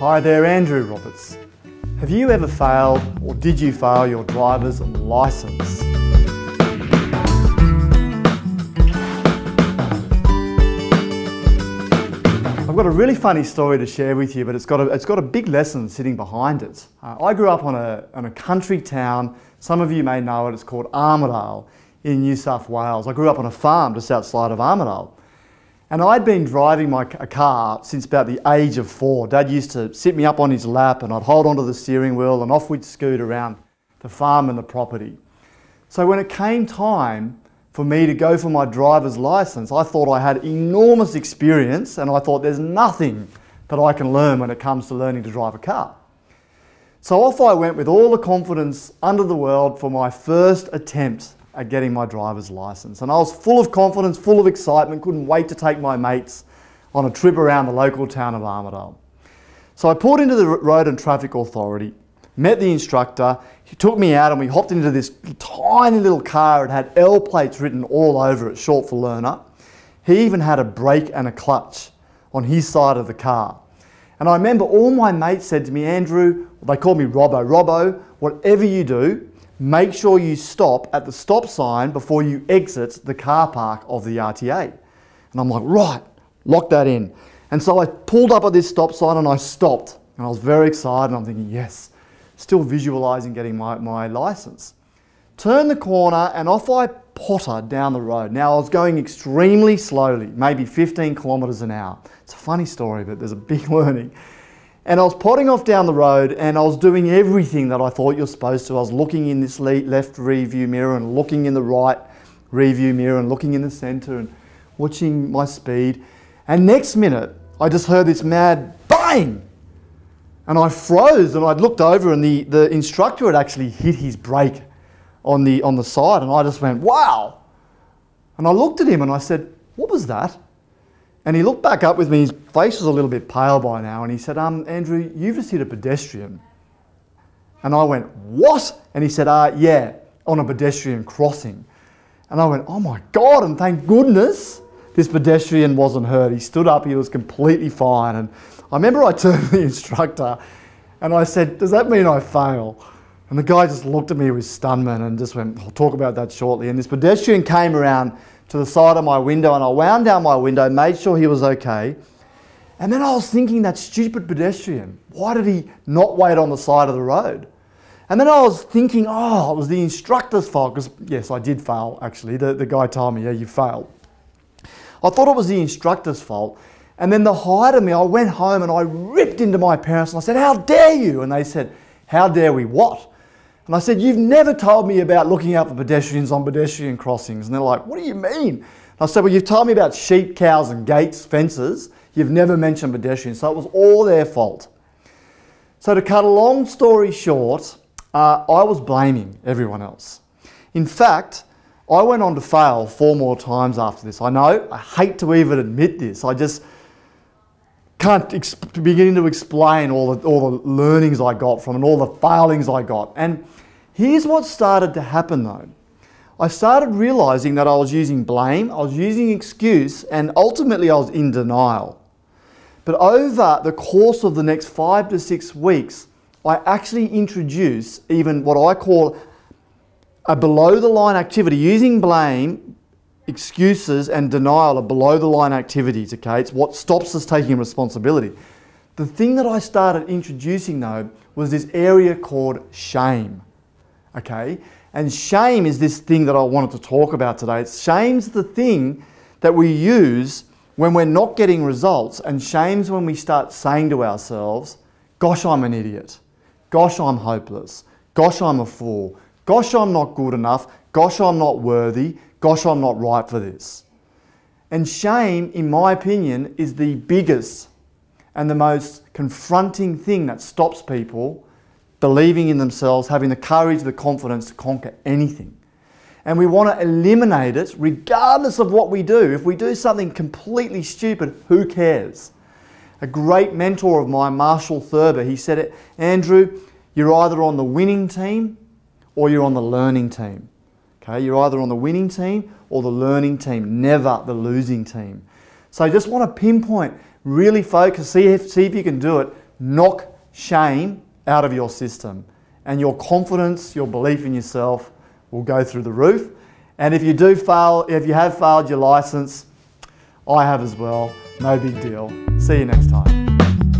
Hi there, Andrew Roberts. Have you ever failed, or did you fail your driver's licence? I've got a really funny story to share with you, but it's got a big lesson sitting behind it. I grew up on a country town. Some of you may know it. It's called Armidale in New South Wales. I grew up on a farm just outside of Armidale. And I'd been driving a car since about the age of 4. Dad used to sit me up on his lap and I'd hold onto the steering wheel and off we'd scoot around the farm and the property. So when it came time for me to go for my driver's licence, I thought I had enormous experience and I thought there's nothing that I can learn when it comes to learning to drive a car. So off I went with all the confidence under the world for my first attempt at getting my driver's licence. And I was full of confidence, full of excitement, couldn't wait to take my mates on a trip around the local town of Armidale. So I pulled into the Road and Traffic Authority, met the instructor, he took me out and we hopped into this tiny little car. It had L plates written all over it, short for learner. He even had a brake and a clutch on his side of the car. And I remember all my mates said to me, Andrew, they called me Robbo, whatever you do, make sure you stop at the stop sign before you exit the car park of the RTA. And I'm like, right, lock that in. And so I pulled up at this stop sign and I stopped. And I was very excited and I'm thinking, yes, still visualising getting my licence. Turn the corner and off I potter down the road. Now I was going extremely slowly, maybe 15 kilometres an hour. It's a funny story, but there's a big learning. And I was potting off down the road and I was doing everything that I thought you're supposed to. I was looking in this left rear view mirror and looking in the right rear view mirror and looking in the centre and watching my speed. And next minute, I just heard this mad bang! And I froze and I looked over and the instructor had actually hit his brake on the side and I just went, wow! And I looked at him and I said, what was that? And he looked back up with me, his face was a little bit pale by now, and he said, Andrew, you've just hit a pedestrian. And I went, what? And he said, yeah, on a pedestrian crossing. And I went, oh my God, and thank goodness this pedestrian wasn't hurt. He stood up, he was completely fine. And I remember I turned to the instructor and I said, does that mean I fail? And the guy just looked at me with stunment and just went, I'll talk about that shortly. And this pedestrian came around to the side of my window and I wound down my window, made sure he was okay. And then I was thinking, that stupid pedestrian, why did he not wait on the side of the road? And then I was thinking, oh, it was the instructor's fault, because yes, I did fail actually. The guy told me, yeah, you failed. I thought it was the instructor's fault. And then the height of me, I went home and I ripped into my parents and I said, how dare you? And they said, how dare we what? And I said, you've never told me about looking out for pedestrians on pedestrian crossings. And they're like, what do you mean? And I said, well, you've told me about sheep, cows and gates, fences. You've never mentioned pedestrians. So it was all their fault. So to cut a long story short, I was blaming everyone else. In fact, I went on to fail 4 more times after this. I know, I hate to even admit this. I just can't begin to explain all the learnings I got from and all the failings I got. And here's what started to happen though. I started realising that I was using blame, I was using excuse, and ultimately I was in denial. But over the course of the next 5 to 6 weeks, I actually introduced even what I call a below the line activity. Using blame, excuses and denial are below the line activities, okay? It's what stops us taking responsibility. The thing that I started introducing though was this area called shame, okay? And shame is this thing that I wanted to talk about today. Shame's the thing that we use when we're not getting results, and shame's when we start saying to ourselves, gosh, I'm an idiot. Gosh, I'm hopeless. Gosh, I'm a fool. Gosh, I'm not good enough. Gosh, I'm not worthy. Gosh, I'm not right for this. And shame, in my opinion, is the biggest and the most confronting thing that stops people believing in themselves, having the courage, the confidence to conquer anything. And we want to eliminate it regardless of what we do. If we do something completely stupid, who cares? A great mentor of mine, Marshall Thurber, he said it, Andrew, you're either on the winning team or you're on the learning team. Okay, you're either on the winning team or the learning team, never the losing team. So I just want to pinpoint, really focus, see if you can do it. knock shame out of your system, and your confidence, your belief in yourself will go through the roof. And if you do fail, if you have failed your license, I have as well, no big deal. See you next time.